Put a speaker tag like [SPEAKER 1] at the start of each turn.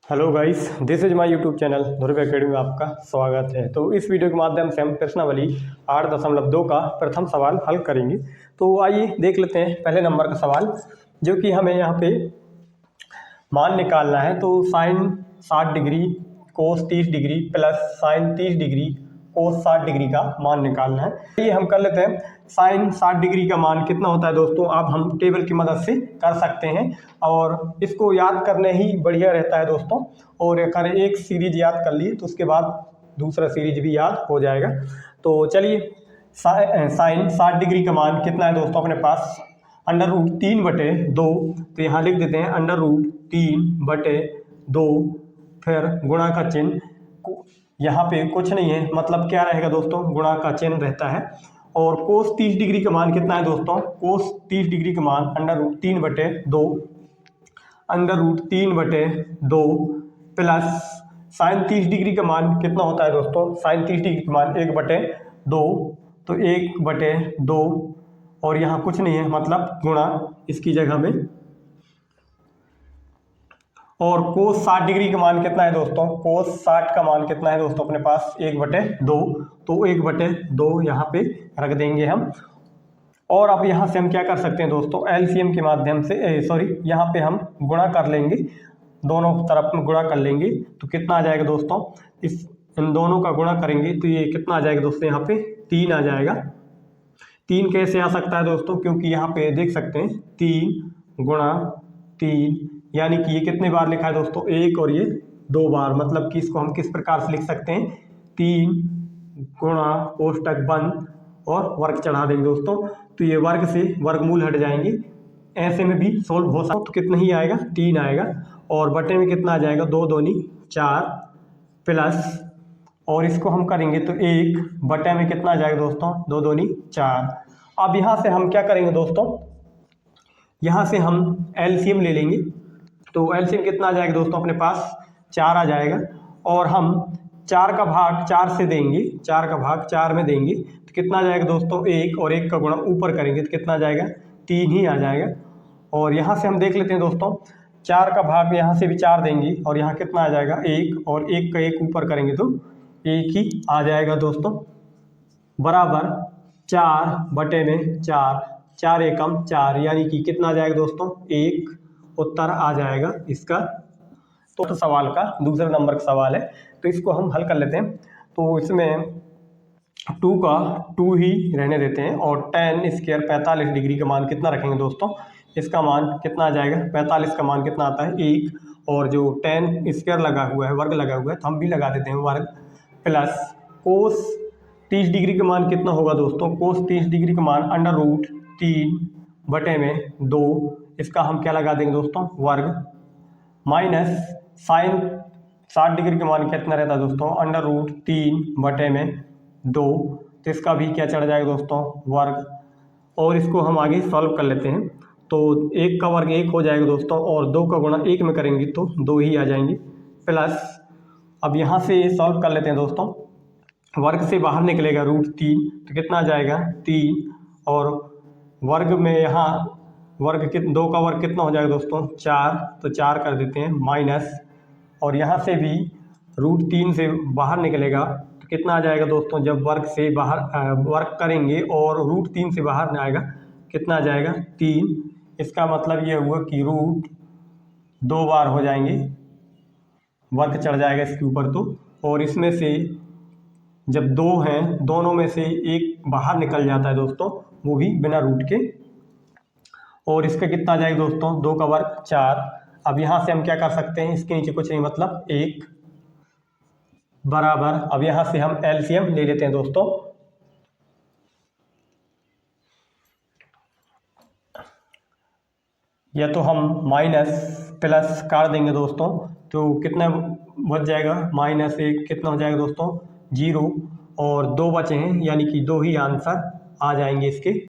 [SPEAKER 1] Hello guys, this is my YouTube channel Dhruv academy में आपका स्वागत है। तो इस वीडियो के माध्यम से हम प्रश्नावली 8.2 का प्रथम सवाल हल करेंगे। तो आइए देख लेते हैं पहले नंबर का सवाल, जो कि हमें यहाँ पे मान निकालना है। तो sine 60 degree cos 30 degree plus sine 30 degree cos 60 degree का मान निकालना है। ये हम कर लेते हैं। साइन 60 डिग्री का मान कितना होता है दोस्तों, आप हम टेबल की मदद से कर सकते हैं और इसको याद करने ही बढ़िया रहता है दोस्तों। और अगर एक सीरीज याद कर ली तो उसके बाद दूसरा सीरीज भी याद हो जाएगा। तो चलिए, साइन 60 डिग्री का मान कितना है दोस्तों अपने पास, √3/2। तो यहाँ लिख देते हैं √3/2, फिर गुणा का चिन्ह, यहाँ पे कुछ नहीं है, मतलब क्या रहेगा दोस्तों, गुणा का चिन्ह रहता है। और कोस 30 डिग्री का मान कितना है दोस्तों, कोस 30 डिग्री का मान √3/2 प्लस साइन 30 डिग्री का मान कितना होता है दोस्तों, साइन 30 डिग्री का मान 1/2। तो 1/2 और यहाँ कुछ नहीं है, मतलब गुणा इसकी जगह में। और कोस 60 डिग्री का मान कितना है दोस्तों, कोस 60 का मान कितना है दोस्तों अपने पास 1/2। तो 1/2 यहाँ पे रख देंगे हम। और अब यहाँ से हम क्या कर सकते हैं दोस्तों, एलसीएम के माध्यम से यहाँ पे हम गुणा कर लेंगे, दोनों तरफ में गुणा कर लेंगे। तो कितना आ जाएगा दोस्तों, इन दोनों का गुणा करेंगे तो ये कितना आ जाएगा दोस्तों, यहाँ पे 3 आ जाएगा। 3 कैसे आ सकता है दोस्तों, क्योंकि यहाँ पे देख सकते हैं 3 गुणा 3, यानी कि ये कितने बार लिखा है दोस्तों, 1 और ये 2 बार। मतलब कि इसको हम किस प्रकार से लिख सकते हैं, 3 गुणा कोष्टक बंद और वर्ग चढ़ा देंगे दोस्तों। तो ये वर्ग से वर्गमूल हट जाएंगे, ऐसे में भी सोल्व हो सकता। तो कितना ही आएगा, 3 आएगा। और बटे में कितना आ जाएगा, 2 दूनी 4 प्लस, और इसको हम करेंगे तो 1 बटे में कितना आ जाएगा दोस्तों, 2 दूनी 4। अब यहाँ से हम क्या करेंगे दोस्तों, यहाँ से हम एलसीएम ले लेंगे। तो एलसीएम कितना आ जाएगा दोस्तों अपने पास, 4 आ जाएगा। और हम 4 का भाग 4 से देंगे, 4 का भाग 4 में देंगे तो कितना आ जाएगा दोस्तों, 1 और 1 का गुणा ऊपर करेंगे तो कितना आ जाएगा, 3 ही आ जाएगा। और यहाँ से हम देख लेते हैं दोस्तों, 4 का भाग यहाँ से भी 4 देंगे और यहाँ कितना आ जाएगा 1, और 1 का 1 ऊपर करेंगे तो 1 ही आ जाएगा दोस्तों, बराबर 4/4, 4 एकम 4, यानी कि कितना आ जाएगा दोस्तों, 1 उत्तर आ जाएगा इसका। तो सवाल का दूसरा नंबर का सवाल है, तो इसको हम हल कर लेते हैं। तो इसमें 2 का 2 ही रहने देते हैं और tan स्क्वायर 45 डिग्री का मान कितना रखेंगे दोस्तों, इसका मान कितना आ जाएगा, 45 का मान कितना आता है 1, और जो tan स्क्वायर लगा हुआ है, वर्ग लगा हुआ है, तो हम भी लगा देते हैं वर्ग, प्लस कोस 30 डिग्री का मान कितना होगा दोस्तों, कोस 30 डिग्री का मान √3/2, इसका हम क्या लगा देंगे दोस्तों, वर्ग, माइनस साइन 60 डिग्री का मान कितना रहता है दोस्तों, √3/2, तो इसका भी क्या चढ़ जाएगा दोस्तों, वर्ग। और इसको हम आगे सॉल्व कर लेते हैं। तो 1 का वर्ग 1 हो जाएगा दोस्तों, और 2 का गुणा 1 में करेंगे तो 2 ही आ जाएंगे, प्लस, अब यहाँ से सॉल्व कर लेते हैं दोस्तों, वर्ग से बाहर निकलेगा √3 तो कितना आ जाएगा 3, और वर्ग में यहाँ वर्ग 2 का वर्ग कितना हो जाएगा दोस्तों 4, तो 4 कर देते हैं, माइनस, और यहाँ से भी √3 से बाहर निकलेगा तो कितना आ जाएगा दोस्तों, जब वर्ग से बाहर वर्ग करेंगे और √3 से बाहर आएगा कितना आ जाएगा 3। इसका मतलब ये हुआ कि √2 बार हो जाएंगे, वर्ग चढ़ जाएगा इसके ऊपर तो। और इसमें से जब 2 हैं, दोनों में से एक बाहर निकल जाता है दोस्तों, वो भी बिना रूट के। और इसका कितना आ जाएगा दोस्तों, 2 का वर्ग 4। अब यहाँ से हम क्या कर सकते हैं, इसके नीचे कुछ नहीं, मतलब 1, बराबर, अब यहाँ से हम एलसीएम ले लेते हैं दोस्तों। या तो हम माइनस प्लस काट देंगे दोस्तों, तो कितना बच जाएगा, -1 कितना हो जाएगा दोस्तों 0, और 2 बचे हैं, यानी कि 2 ही आंसर आ जाएंगे इसके।